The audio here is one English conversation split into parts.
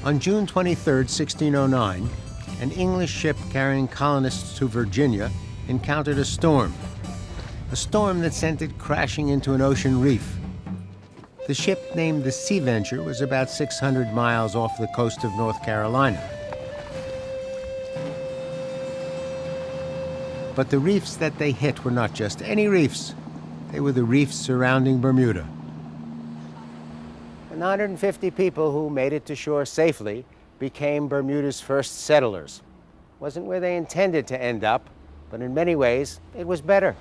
On June 23, 1609, an English ship carrying colonists to Virginia encountered a storm that sent it crashing into an ocean reef. The ship, named the Sea Venture, was about 600 miles off the coast of North Carolina. But the reefs that they hit were not just any reefs. They were the reefs surrounding Bermuda. The 150 people who made it to shore safely became Bermuda's first settlers. Wasn't where they intended to end up, but in many ways, it was better.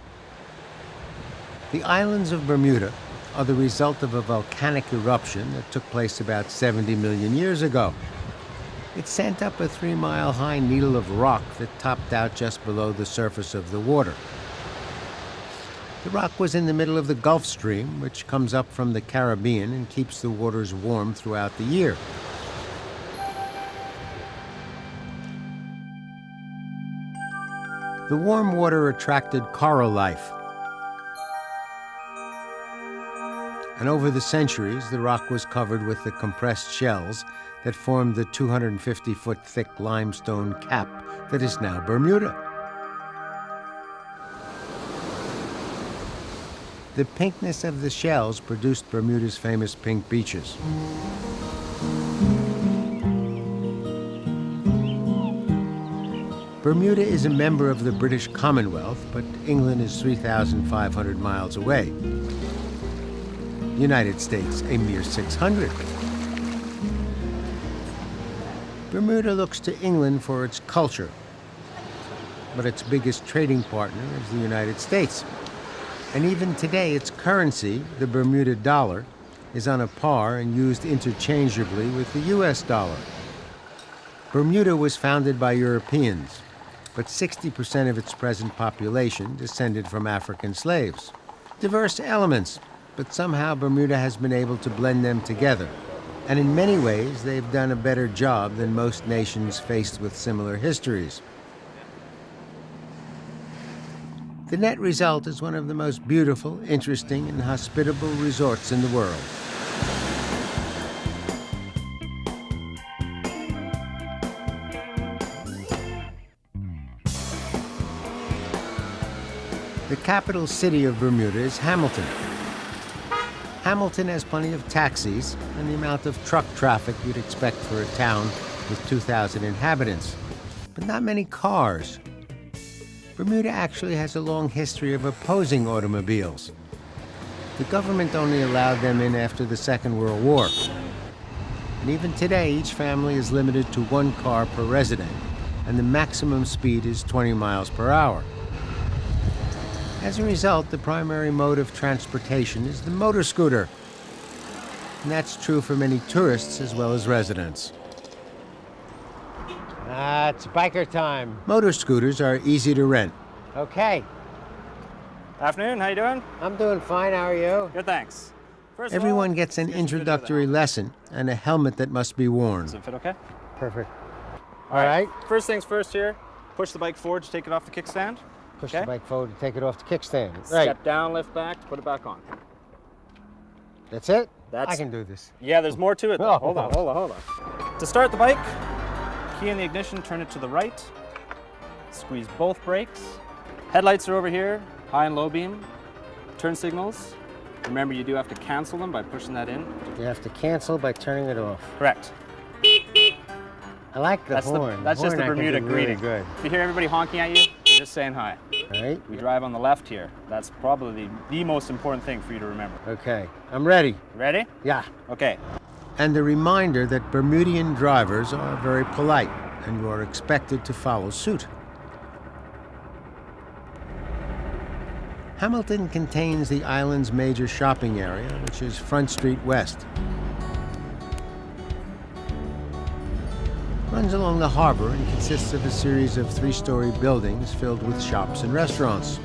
The islands of Bermuda are the result of a volcanic eruption that took place about 70 million years ago. It sent up a 3-mile-high needle of rock that topped out just below the surface of the water. The rock was in the middle of the Gulf Stream, which comes up from the Caribbean and keeps the waters warm throughout the year. The warm water attracted coral life. And over the centuries, the rock was covered with the compressed shells that formed the 250-foot thick limestone cap that is now Bermuda. The pinkness of the shells produced Bermuda's famous pink beaches. Bermuda is a member of the British Commonwealth, but England is 3,500 miles away. The United States, a mere 600. Bermuda looks to England for its culture, but its biggest trading partner is the United States. And even today, its currency, the Bermuda dollar, is on a par and used interchangeably with the US dollar. Bermuda was founded by Europeans, but 60% of its present population descended from African slaves. Diverse elements, but somehow Bermuda has been able to blend them together. And in many ways, they've done a better job than most nations faced with similar histories. The net result is one of the most beautiful, interesting, and hospitable resorts in the world. The capital city of Bermuda is Hamilton. Hamilton has plenty of taxis and the amount of truck traffic you'd expect for a town with 2,000 inhabitants, but not many cars. Bermuda actually has a long history of opposing automobiles. The government only allowed them in after the Second World War. And even today, each family is limited to 1 car per resident, and the maximum speed is 20 miles per hour. As a result, the primary mode of transportation is the motor scooter. And that's true for many tourists as well as residents. It's biker time. Motor scooters are easy to rent. Okay. Afternoon, how you doing? I'm doing fine, how are you? Good, thanks. Everyone gets an introductory lesson and a helmet that must be worn. Does it fit okay? Perfect. All right. First things first here, push the bike forward to take it off the kickstand. Push the bike forward to take it off the kickstand. Right. Right. Step down, lift back, put it back on. That's it? I can do this. Yeah, there's more to it though. Oh. Hold on. To start the bike, key in the ignition, turn it to the right. Squeeze both brakes. Headlights are over here, high and low beam. Turn signals. Remember, you do have to cancel them by pushing that in. You have to cancel by turning it off. Correct. I like the horn. That's just the Bermuda greeting. Really good. If you hear everybody honking at you, you're just saying hi. All right. We drive on the left here. That's probably the most important thing for you to remember. Okay, I'm ready. Ready? Yeah. Okay. And the reminder that Bermudian drivers are very polite, and you are expected to follow suit. Hamilton contains the island's major shopping area, which is Front Street West. Runs along the harbor and consists of a series of 3-story buildings filled with shops and restaurants.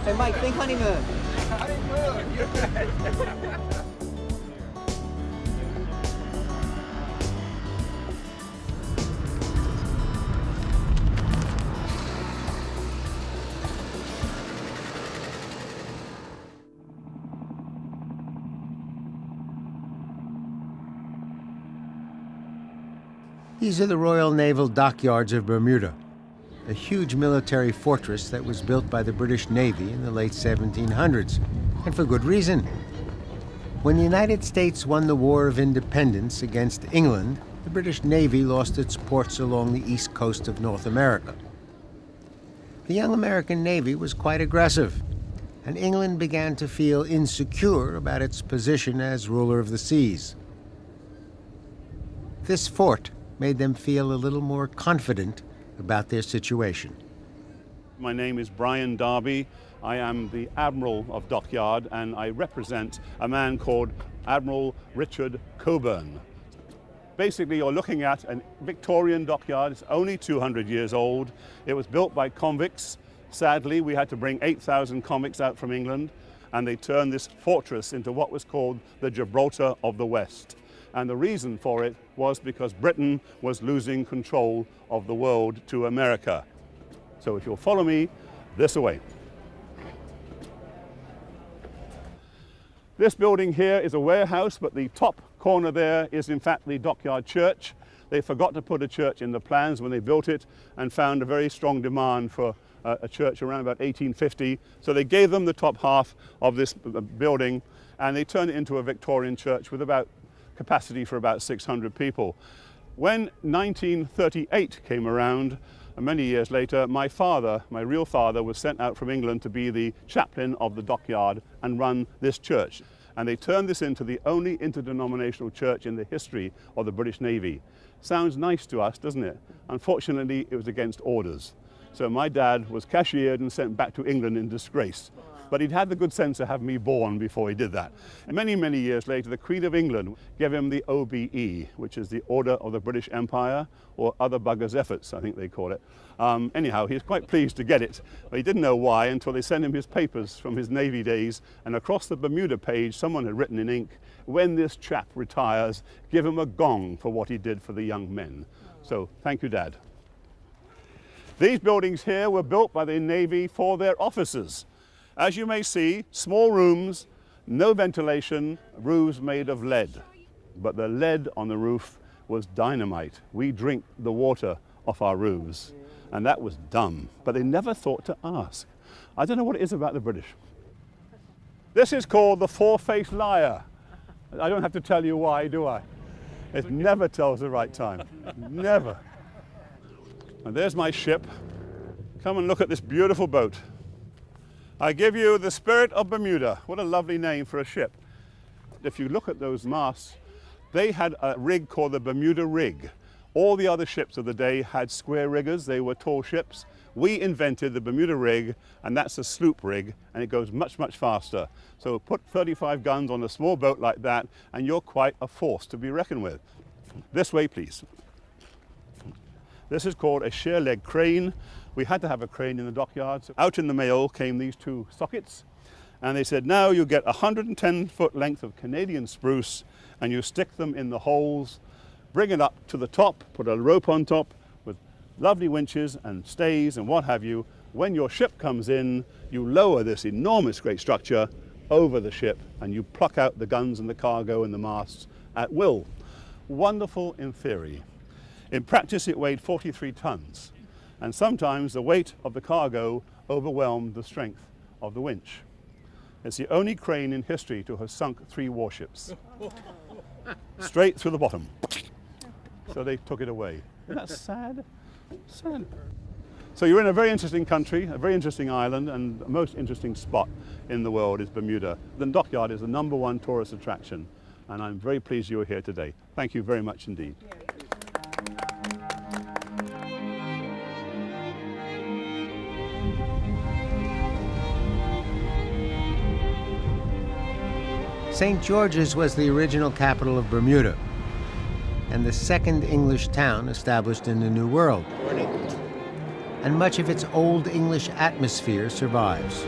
Hey Mike, think honeymoon. These are the Royal Naval Dockyards of Bermuda, a huge military fortress that was built by the British Navy in the late 1700s, and for good reason. When the United States won the War of Independence against England, the British Navy lost its ports along the east coast of North America. The young American Navy was quite aggressive, and England began to feel insecure about its position as ruler of the seas. This fort made them feel a little more confident about their situation. My name is Brian Darby. I am the Admiral of Dockyard, and I represent a man called Admiral Richard Coburn. Basically, you're looking at a Victorian dockyard. It's only 200 years old. It was built by convicts. Sadly, we had to bring 8,000 convicts out from England, and they turned this fortress into what was called the Gibraltar of the West. And the reason for it was because Britain was losing control of the world to America. So if you'll follow me this way. This building here is a warehouse, but the top corner there is in fact the Dockyard Church. They forgot to put a church in the plans when they built it and found a very strong demand for a church around about 1850. So they gave them the top half of this building and they turned it into a Victorian church with about capacity for about 600 people. When 1938 came around, many years later, my father, my real father, was sent out from England to be the chaplain of the Dockyard and run this church. And they turned this into the only interdenominational church in the history of the British Navy. Sounds nice to us, doesn't it? Unfortunately, it was against orders. So my dad was cashiered and sent back to England in disgrace. But he'd had the good sense to have me born before he did that. And many, many years later, the Queen of England gave him the OBE, which is the Order of the British Empire, or Other Buggers' Efforts, I think they call it. Anyhow, he was quite pleased to get it, but he didn't know why until they sent him his papers from his Navy days, and across the Bermuda page, someone had written in ink, "When this chap retires, give him a gong for what he did for the young men." So, thank you, Dad. These buildings here were built by the Navy for their officers. As you may see, small rooms, no ventilation, roofs made of lead. But the lead on the roof was dynamite. We drink the water off our roofs, and that was dumb. But they never thought to ask. I don't know what it is about the British. This is called the four-faced liar. I don't have to tell you why, do I? It never tells the right time, never. And there's my ship. Come and look at this beautiful boat. I give you the Spirit of Bermuda. What a lovely name for a ship. If you look at those masts, they had a rig called the Bermuda rig. All the other ships of the day had square riggers. They were tall ships. We invented the Bermuda rig, and that's a sloop rig, and it goes much, much faster. So put 35 guns on a small boat like that, and you're quite a force to be reckoned with. This way, please. This is called a sheer leg crane. We had to have a crane in the dockyard. So out in the mail came these two sockets, and they said, now you get 110-foot length of Canadian spruce, and you stick them in the holes, bring it up to the top, put a rope on top with lovely winches and stays and what have you. When your ship comes in, you lower this enormous great structure over the ship, and you pluck out the guns and the cargo and the masts at will. Wonderful in theory. In practice, it weighed 43 tons. And sometimes the weight of the cargo overwhelmed the strength of the winch. It's the only crane in history to have sunk 3 warships. Straight through the bottom. So they took it away. Isn't that sad? Sad. So you're in a very interesting country, a very interesting island, and the most interesting spot in the world is Bermuda. The Dockyard is the #1 tourist attraction, and I'm very pleased you're here today. Thank you very much indeed. St. George's was the original capital of Bermuda and the second English town established in the New World. And much of its old English atmosphere survives.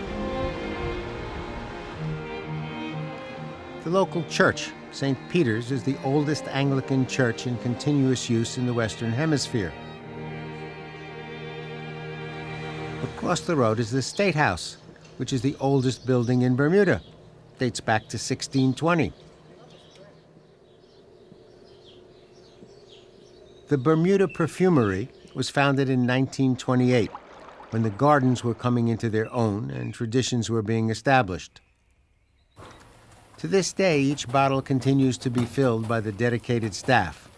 The local church, St. Peter's, is the oldest Anglican church in continuous use in the Western Hemisphere. Across the road is the State House, which is the oldest building in Bermuda. Dates back to 1620. The Bermuda Perfumery was founded in 1928, when the gardens were coming into their own and traditions were being established. To this day, each bottle continues to be filled by the dedicated staff.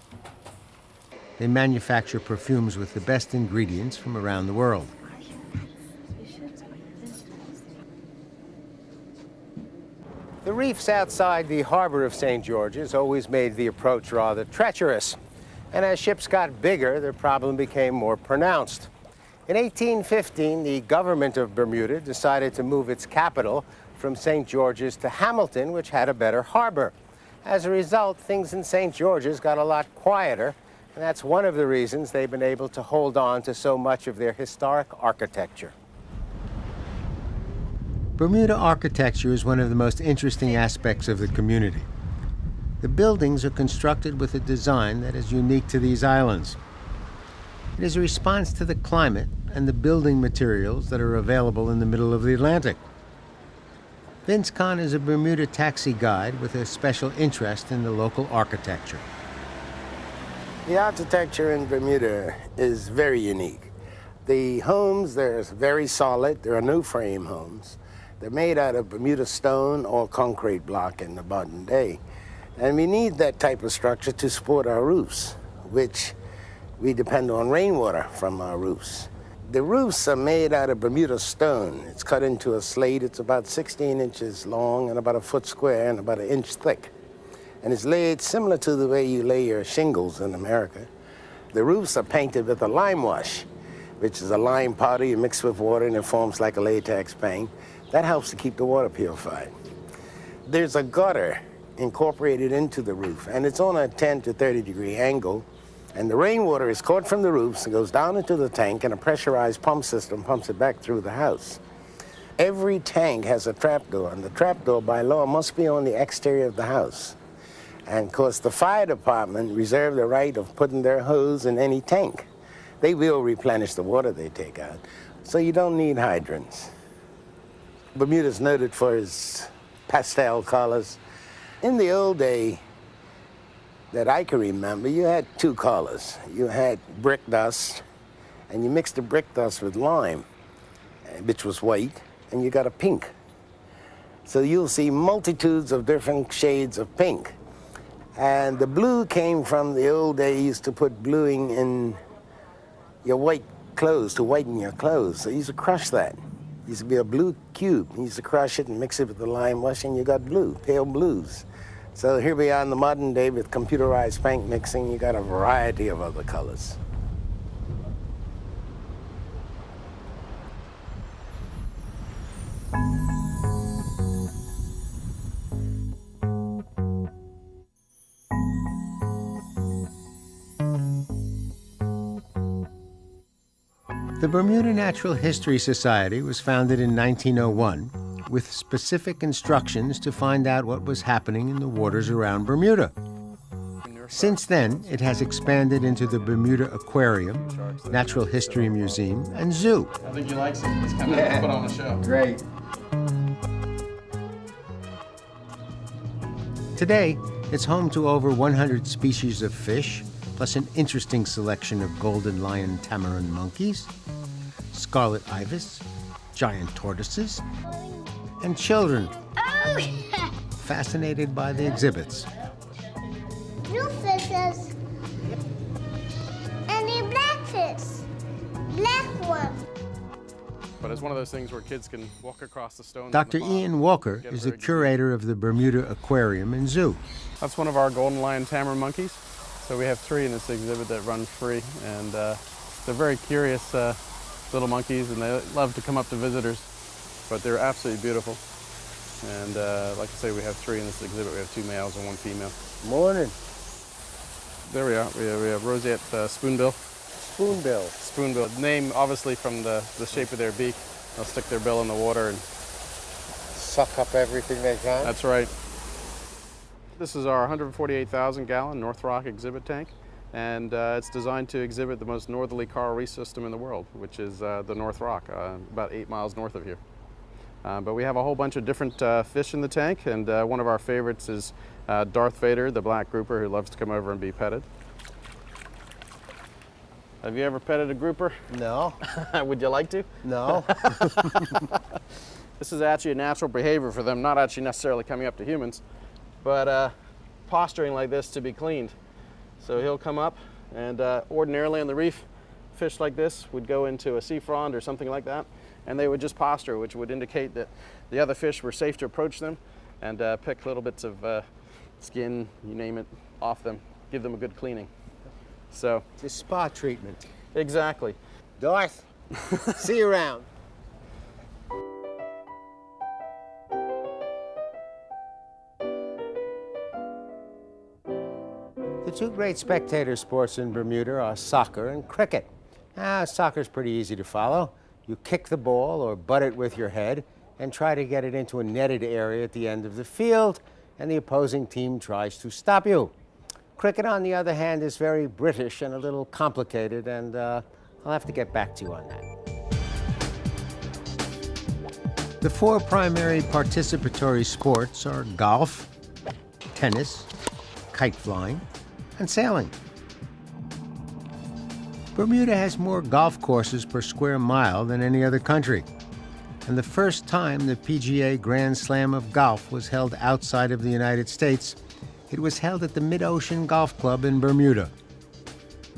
They manufacture perfumes with the best ingredients from around the world. The reefs outside the harbor of St. George's always made the approach rather treacherous. And as ships got bigger, their problem became more pronounced. In 1815, the government of Bermuda decided to move its capital from St. George's to Hamilton, which had a better harbor. As a result, things in St. George's got a lot quieter, and that's one of the reasons they've been able to hold on to so much of their historic architecture. Bermuda architecture is one of the most interesting aspects of the community. The buildings are constructed with a design that is unique to these islands. It is a response to the climate and the building materials that are available in the middle of the Atlantic. Vince Kahn is a Bermuda taxi guide with a special interest in the local architecture. The architecture in Bermuda is very unique. The homes, they're very solid. There are no frame homes. They're made out of Bermuda stone or concrete block in the modern day. And we need that type of structure to support our roofs, which we depend on rainwater from our roofs. The roofs are made out of Bermuda stone. It's cut into a slate. It's about 16 inches long and about a foot square and about an inch thick. And it's laid similar to the way you lay your shingles in America. The roofs are painted with a lime wash, which is a lime powder you mix with water and it forms like a latex paint. That helps to keep the water purified. There's a gutter incorporated into the roof, and it's on a 10 to 30 degree angle. And the rainwater is caught from the roofs and goes down into the tank, and a pressurized pump system pumps it back through the house. Every tank has a trapdoor, and the trapdoor by law must be on the exterior of the house. And of course, the fire department reserve the right of putting their hose in any tank. They will replenish the water they take out. So you don't need hydrants. Bermuda's noted for its pastel colors. In the old day, that I can remember, you had two colors. You had brick dust, and you mixed the brick dust with lime, which was white, and you got a pink. So you'll see multitudes of different shades of pink. And the blue came from the old days. You used to put bluing in your white clothes to whiten your clothes. So you used to crush that. It used to be a blue cube. You used to crush it and mix it with the lime wash, and you got blue, pale blues. So here we are in the modern day with computerized paint mixing. You got a variety of other colors. The Bermuda Natural History Society was founded in 1901 with specific instructions to find out what was happening in the waters around Bermuda. Since then, it has expanded into the Bermuda Aquarium, Natural History Museum, and Zoo. I think you like it. It's kind of put on a show. Great. Today, it's home to over 100 species of fish, plus an interesting selection of golden lion tamarin monkeys, scarlet ibis, giant tortoises, and children fascinated by the exhibits. Blue fishes and the black fish, black one. But it's one of those things where kids can walk across the stones. Dr. Ian Walker is the curator of the Bermuda Aquarium and Zoo. That's one of our golden lion tamarin monkeys. So we have 3 in this exhibit that run free, and they're very curious little monkeys, and they love to come up to visitors, but they're absolutely beautiful. And like I say, we have 3 in this exhibit. We have 2 males and 1 female. Morning. There we are. We have roseate spoonbill. Spoonbill. Spoonbill. Name obviously from the shape of their beak. They'll stick their bill in the water and Suck up everything they can. That's right. This is our 148,000-gallon North Rock exhibit tank, and it's designed to exhibit the most northerly coral reef system in the world, which is the North Rock, about 8 miles north of here. But we have a whole bunch of different fish in the tank, and one of our favorites is Darth Vader, the black grouper, who loves to come over and be petted. Have you ever petted a grouper? No. Would you like to? No. This is actually a natural behavior for them, not actually necessarily coming up to humans, but posturing like this to be cleaned. So he'll come up, and ordinarily on the reef, fish like this would go into a sea frond or something like that, and they would just posture, which would indicate that the other fish were safe to approach them, and pick little bits of skin, you name it, off them, give them a good cleaning. So It's a spa treatment. exactly. Darth, see you around. The two great spectator sports in Bermuda are soccer and cricket. Soccer's pretty easy to follow. You kick the ball or butt it with your head and try to get it into a netted area at the end of the field, and the opposing team tries to stop you. Cricket, on the other hand, is very British and a little complicated, and I'll have to get back to you on that. The four primary participatory sports are golf, tennis, kite flying, and sailing. Bermuda has more golf courses per square mile than any other country. And the first time the PGA Grand Slam of Golf was held outside of the United States, it was held at the Mid-Ocean Golf Club in Bermuda.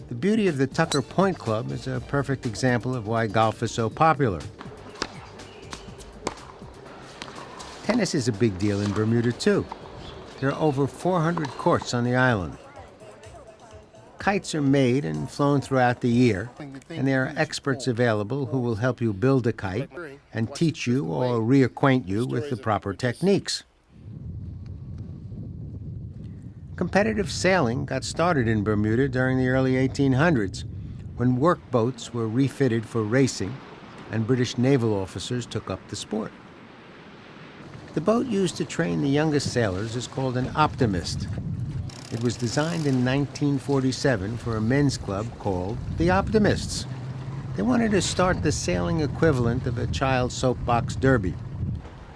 The beauty of the Tucker Point Club is a perfect example of why golf is so popular. Tennis is a big deal in Bermuda, too. There are over 400 courts on the island. Kites are made and flown throughout the year, and there are experts available who will help you build a kite and teach you or reacquaint you with the proper techniques. Competitive sailing got started in Bermuda during the early 1800s, when workboats were refitted for racing and British naval officers took up the sport. The boat used to train the youngest sailors is called an optimist. It was designed in 1947 for a men's club called the Optimists. They wanted to start the sailing equivalent of a child soapbox derby.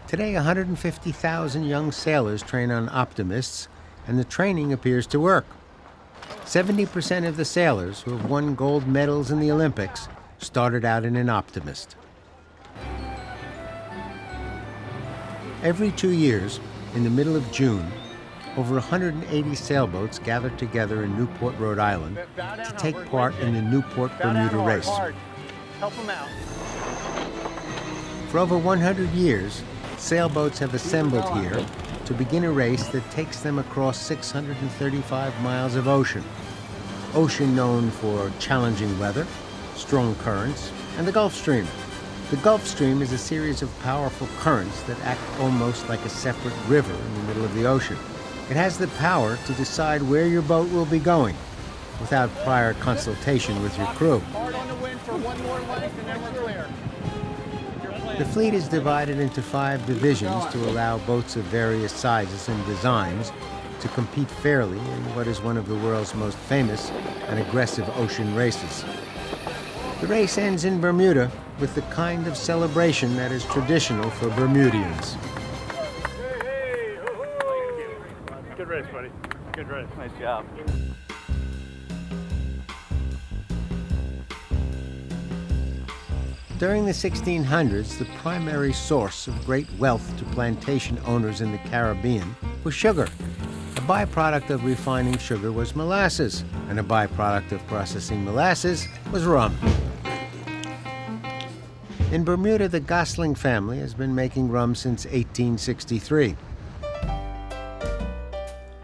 Today, 150,000 young sailors train on Optimists, and the training appears to work. 70% of the sailors who have won gold medals in the Olympics started out in an Optimist. Every 2 years, in the middle of June, over 180 sailboats gather together in Newport, Rhode Island, to take part in the Newport Bermuda race. Help them out. For over 100 years, sailboats have assembled here to begin a race that takes them across 635 miles of ocean. Ocean known for challenging weather, strong currents, and the Gulf Stream. The Gulf Stream is a series of powerful currents that act almost like a separate river in the middle of the ocean. It has the power to decide where your boat will be going without prior consultation with your crew. Hard on the wind for one more length and then we're clear. The fleet is divided into 5 divisions to allow boats of various sizes and designs to compete fairly in what is one of the world's most famous and aggressive ocean races. The race ends in Bermuda with the kind of celebration that is traditional for Bermudians. Good race, buddy. Good race. Nice job. During the 1600s, the primary source of great wealth to plantation owners in the Caribbean was sugar. A byproduct of refining sugar was molasses, and a byproduct of processing molasses was rum. In Bermuda, the Gosling family has been making rum since 1863.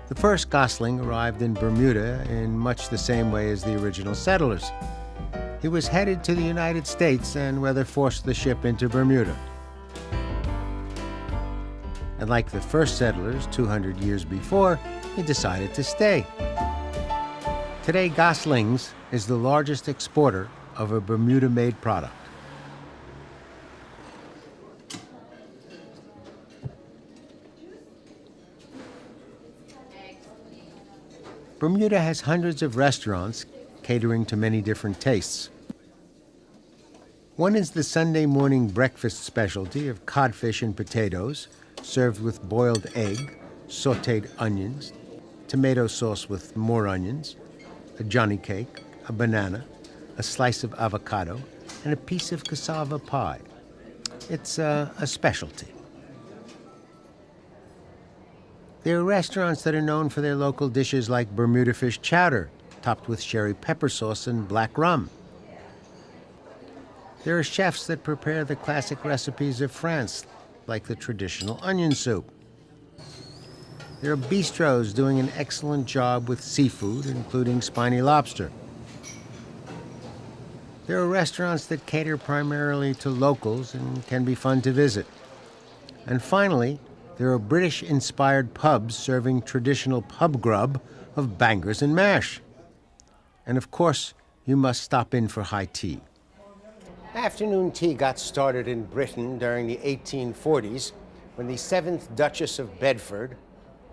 The first Gosling arrived in Bermuda in much the same way as the original settlers. He was headed to the United States, and weather forced the ship into Bermuda. And like the first settlers 200 years before, he decided to stay. Today, Gosling's is the largest exporter of a Bermuda-made product. Bermuda has hundreds of restaurants catering to many different tastes. One is the Sunday morning breakfast specialty of codfish and potatoes, served with boiled egg, sautéed onions, tomato sauce with more onions, a johnny cake, a banana, a slice of avocado, and a piece of cassava pie. It's a specialty. There are restaurants that are known for their local dishes like Bermuda fish chowder, topped with sherry pepper sauce and black rum. There are chefs that prepare the classic recipes of France, like the traditional onion soup. There are bistros doing an excellent job with seafood, including spiny lobster. There are restaurants that cater primarily to locals and can be fun to visit. And finally, there are British-inspired pubs serving traditional pub grub of bangers and mash. And of course, you must stop in for high tea. Afternoon tea got started in Britain during the 1840s when the 7th Duchess of Bedford,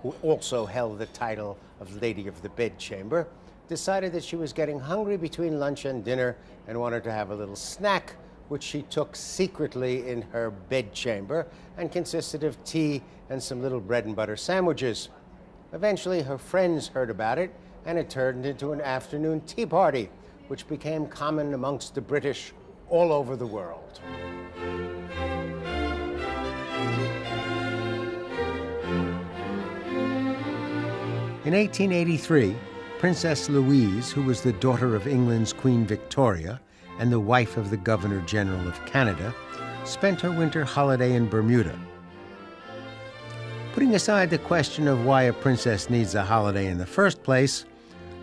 who also held the title of Lady of the Bedchamber, decided that she was getting hungry between lunch and dinner and wanted to have a little snack, which she took secretly in her bedchamber and consisted of tea and some little bread and butter sandwiches. Eventually, her friends heard about it, and it turned into an afternoon tea party, which became common amongst the British all over the world. In 1883, Princess Louise, who was the daughter of England's Queen Victoria and the wife of the Governor General of Canada, spent her winter holiday in Bermuda. Putting aside the question of why a princess needs a holiday in the first place,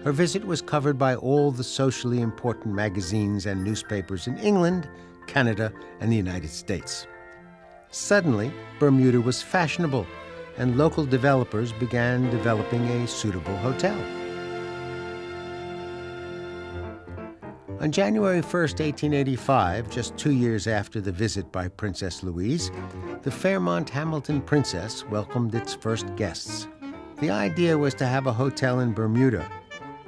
her visit was covered by all the socially important magazines and newspapers in England, Canada, and the United States. Suddenly, Bermuda was fashionable, and local developers began developing a suitable hotel. On January 1st, 1885, just 2 years after the visit by Princess Louise, the Fairmont Hamilton Princess welcomed its first guests. The idea was to have a hotel in Bermuda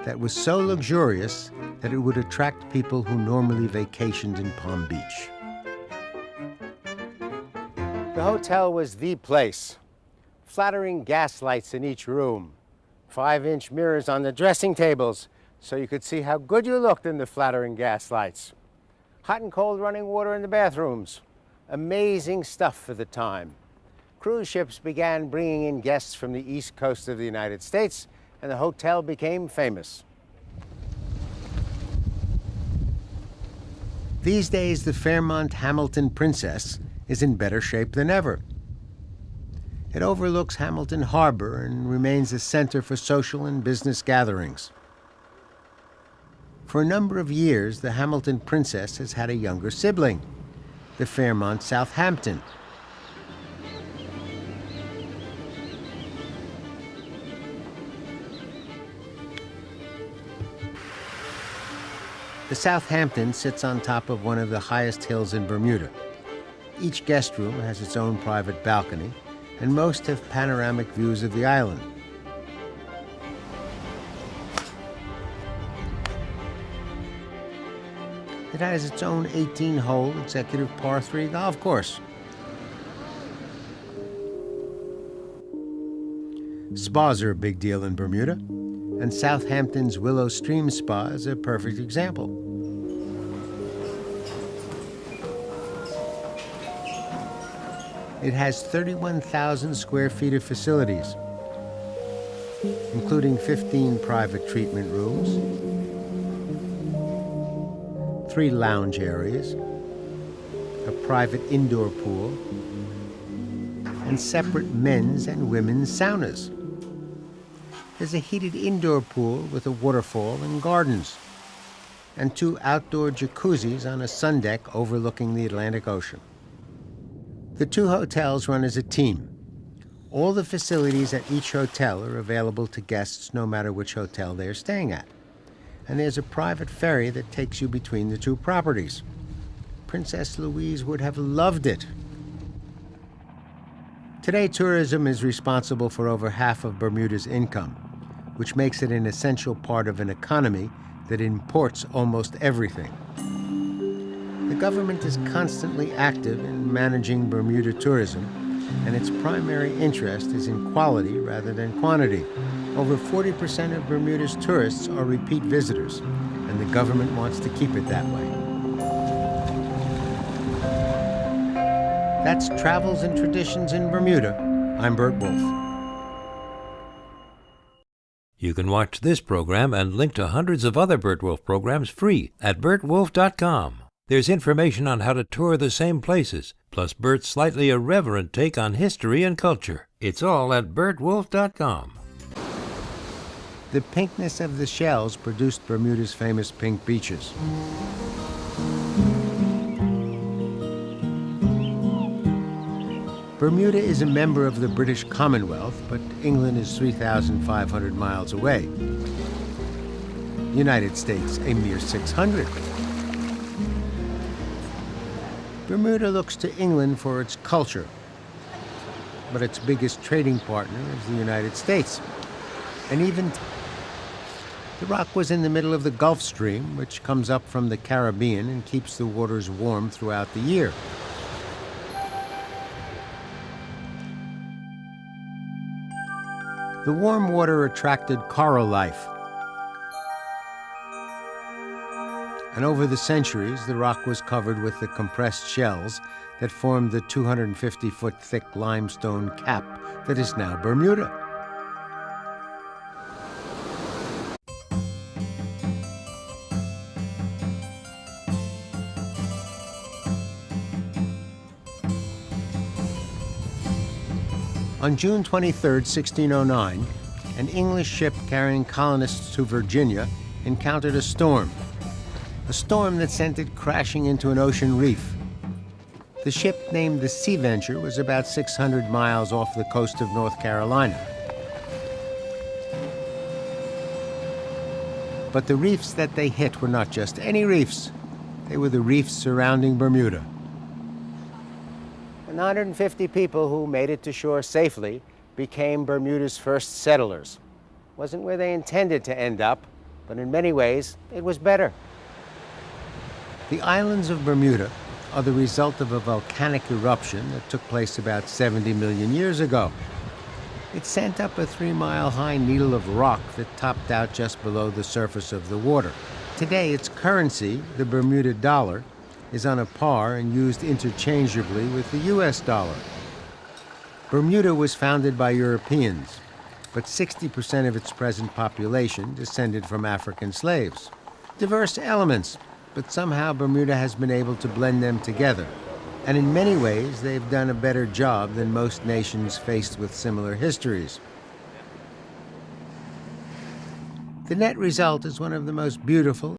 that was so luxurious that it would attract people who normally vacationed in Palm Beach. The hotel was the place. Flattering gas lights in each room, 5-inch mirrors on the dressing tables, so you could see how good you looked in the flattering gas lights. Hot and cold running water in the bathrooms. Amazing stuff for the time. Cruise ships began bringing in guests from the east coast of the United States, and the hotel became famous. These days, the Fairmont Hamilton Princess is in better shape than ever. It overlooks Hamilton Harbor and remains a center for social and business gatherings. For a number of years, the Hamilton Princess has had a younger sibling, the Fairmont Southampton. The Southampton sits on top of one of the highest hills in Bermuda. Each guest room has its own private balcony, and most have panoramic views of the island. It has its own 18-hole executive par 3 golf course. Spas are a big deal in Bermuda, and Southampton's Willow Stream Spa is a perfect example. It has 31,000 square feet of facilities, including 15 private treatment rooms, 3 lounge areas, a private indoor pool, and separate men's and women's saunas. There's a heated indoor pool with a waterfall and gardens, and 2 outdoor jacuzzis on a sun deck overlooking the Atlantic Ocean. The 2 hotels run as a team. All the facilities at each hotel are available to guests no matter which hotel they are staying at. And there's a private ferry that takes you between the 2 properties. Princess Louise would have loved it. Today, tourism is responsible for over half of Bermuda's income, which makes it an essential part of an economy that imports almost everything. The government is constantly active in managing Bermuda tourism, and its primary interest is in quality rather than quantity. Over 40% of Bermuda's tourists are repeat visitors, and and the government wants to keep it that way. That's Travels and Traditions in Bermuda. I'm Burt Wolf. You can watch this program and link to hundreds of other Burt Wolf programs free at burtwolf.com. There's information on how to tour the same places, plus Burt's slightly irreverent take on history and culture. It's all at burtwolf.com. The pinkness of the shells produced Bermuda's famous pink beaches. Bermuda is a member of the British Commonwealth, but England is 3,500 miles away. The United States, a mere 600. Bermuda looks to England for its culture, but its biggest trading partner is the United States. And even the rock was in the middle of the Gulf Stream, which comes up from the Caribbean and keeps the waters warm throughout the year. The warm water attracted coral life. And over the centuries, the rock was covered with the compressed shells that formed the 250-foot thick limestone cap that is now Bermuda. On June 23, 1609, an English ship carrying colonists to Virginia encountered a storm that sent it crashing into an ocean reef. The ship, named the Sea Venture, was about 600 miles off the coast of North Carolina. But the reefs that they hit were not just any reefs. They were the reefs surrounding Bermuda. 150 people who made it to shore safely became Bermuda's first settlers. Wasn't where they intended to end up, but in many ways, it was better. The islands of Bermuda are the result of a volcanic eruption that took place about 70 million years ago. It sent up a 3-mile-high needle of rock that topped out just below the surface of the water. Today, its currency, the Bermuda dollar, is on a par and used interchangeably with the US dollar. Bermuda was founded by Europeans, but 60% of its present population descended from African slaves. Diverse elements, but somehow Bermuda has been able to blend them together. And in many ways, they've done a better job than most nations faced with similar histories. The net result is one of the most beautiful